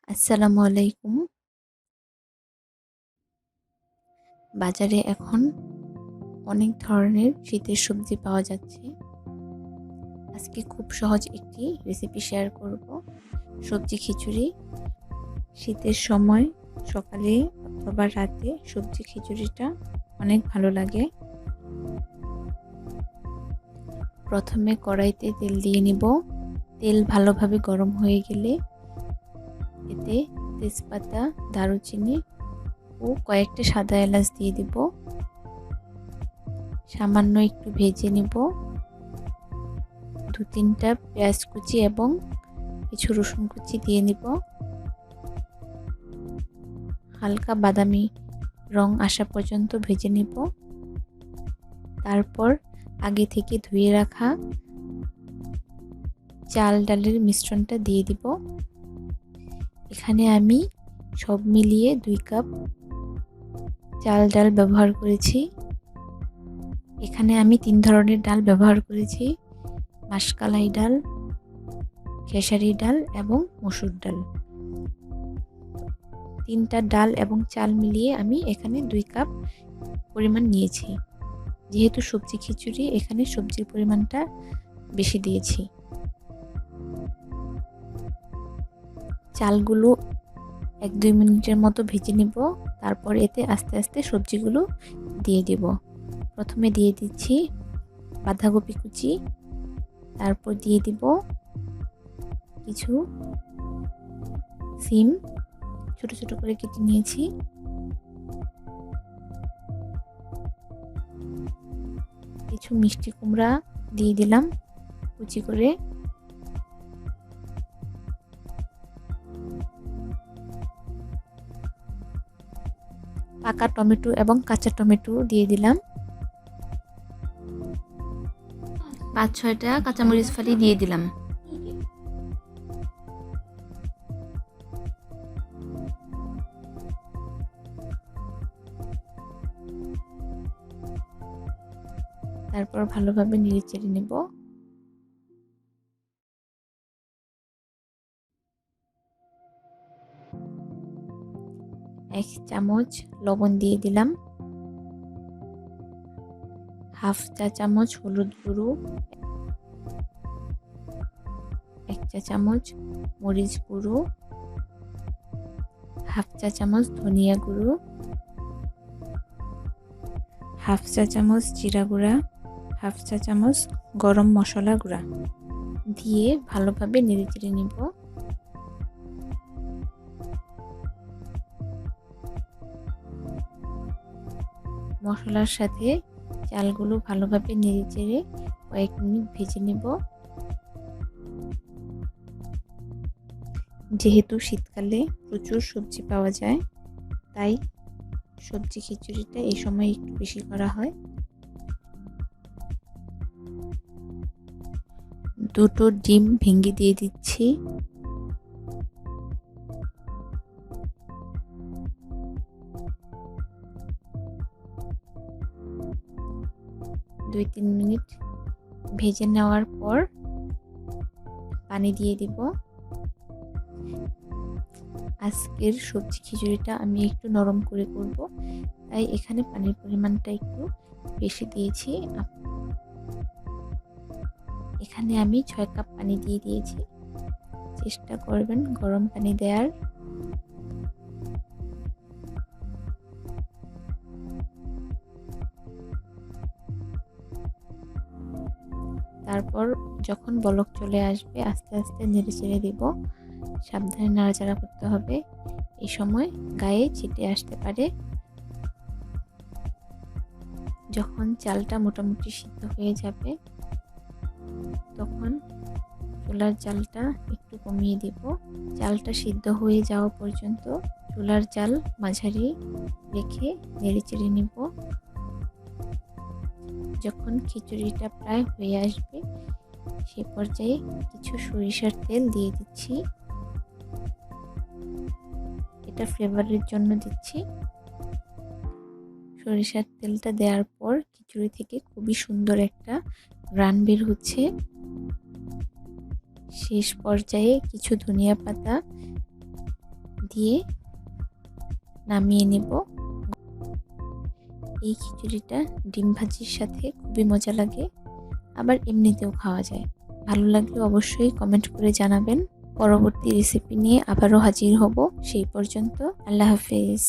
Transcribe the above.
আসসালামু আলাইকুম। বাজারে এখন অনেক ধরনের শীতের সবজি পাওয়া যাচ্ছে। আজকে খুব সহজ একটি রেসিপি শেয়ার করব। সবজি খিচুড়ি। শীতের সময় সকালে অথবা রাতে সবজি খিচুড়িটা অনেক ভালো লাগে। প্রথমে কড়াইতে তেল দিয়ে নিব। তেল ভালোভাবে গরম হয়ে গেলে এতে তেজপাতা, দারুচিনি ও কয়েকটা সাদা এলাচ দিয়ে দিব। সামান্য একটু ভেজে নিব। 2-3টা পেঁয়াজ কুচি এবং কিছু রসুন কুচি দিয়ে নিব। হালকা বাদামি রং আসা পর্যন্ত ভেজে নিব। তারপর আগে থেকে ধুয়ে রাখা চাল ডালের মিশ্রণটা দিয়ে দিব। এখানে আমি সব মিলিয়ে 2 কাপ চাল ডাল ব্যবহার করেছি। এখানে আমি 3 ধরনের ডাল ব্যবহার করেছি: মাসকালাই ডাল, খেসারি ডাল এবং মসুর ডাল। 3টা ডাল এবং চাল মিলিয়ে আমি এখানে 2 কাপ পরিমাণ নিয়েছি। যেহেতু সবজি খিচুড়ি, এখানে সবজির পরিমাণটা বেশি দিয়েছি। চালগুলো 1-2 মিনিটের মতো ভেজে নিব। তারপর এতে আস্তে আস্তে সবজিগুলো দিয়ে দেব। প্রথমে দিয়ে দিচ্ছি বাঁধাকপি কুচি, তারপর দিয়ে দিব কিছু সিম ছোট ছোট করে কেটে নিয়েছি, কিছু মিষ্টি কুমড়া দিয়ে দিলাম কুচি করে, পাকা টমেটো এবং কাঁচা টমেটো দিয়ে দিলাম, 5-6টা কাঁচামরিচ ফালি দিয়ে দিলাম। তারপর ভালোভাবে নেড়েচেড়ে নেব। এক চামচ লবণ দিয়ে দিলাম, হাফ চা চামচ হলুদ গুঁড়ো, 1 চা চামচ মরিচ গুঁড়ো, হাফ চা চামচ ধনিয়া গুঁড়ো, হাফ চা চামচ জিরা গুঁড়া, হাফ চা চামচ গরম মশলা গুঁড়া দিয়ে ভালোভাবে নেড়েচেড়ে নিব। মশলার সাথে চালগুলো ভালোভাবে নেড়েচেড়ে কয়েক মিনিট ভেজে নেব। যেহেতু শীতকালে প্রচুর সবজি পাওয়া যায়, তাই সবজি খিচুড়িটা এই সময় একটু বেশি করা হয়। 2টো ডিম ভেঙে দিয়ে দিচ্ছি। দুই 3 মিনিট ভেজে নেওয়ার পর পানি দিয়ে দিব। আজকের সবজি খিচুড়িটা আমি একটু নরম করে করব, তাই এখানে পানির পরিমাণটা একটু বেশি দিয়েছি। এখানে আমি 6 কাপ পানি দিয়ে দিয়েছি। চেষ্টা করবেন গরম পানি দেওয়ার। তারপর যখন বলক চলে আসবে আস্তে আস্তে নেড়ে চেড়ে দিব। সাবধানে নাড়াচাড়া করতে হবে, এই সময় গায়ে ছিটে আসতে পারে। যখন চালটা মোটামুটি সিদ্ধ হয়ে যাবে তখন চুলার জালটা একটু কমিয়ে দিব। চালটা সিদ্ধ হয়ে যাওয়া পর্যন্ত চুলার জাল মাঝারি রেখে নেড়ে চেড়ে নিব। যখন খিচুড়িটা প্রায় হয়ে আসবে সে পর্যায়ে কিছু সরিষার তেল দিয়ে দিচ্ছি। এটা ফ্লেভারের জন্য দিচ্ছি। সরিষার তেলটা দেওয়ার পর খিচুড়ি থেকে খুবই সুন্দর একটা ঘ্রাণ বের হচ্ছে। শেষ পর্যায়ে কিছু ধনিয়া পাতা দিয়ে নামিয়ে নেব। এই খিচুড়িটা ডিম ভাজির সাথে খুবই মজা লাগে, আবার এমনিতেও খাওয়া যায়। ভালো লাগলে অবশ্যই কমেন্ট করে জানাবেন। পরবর্তী রেসিপি নিয়ে আবারও হাজির হব। সেই পর্যন্ত আল্লাহ হাফেজ।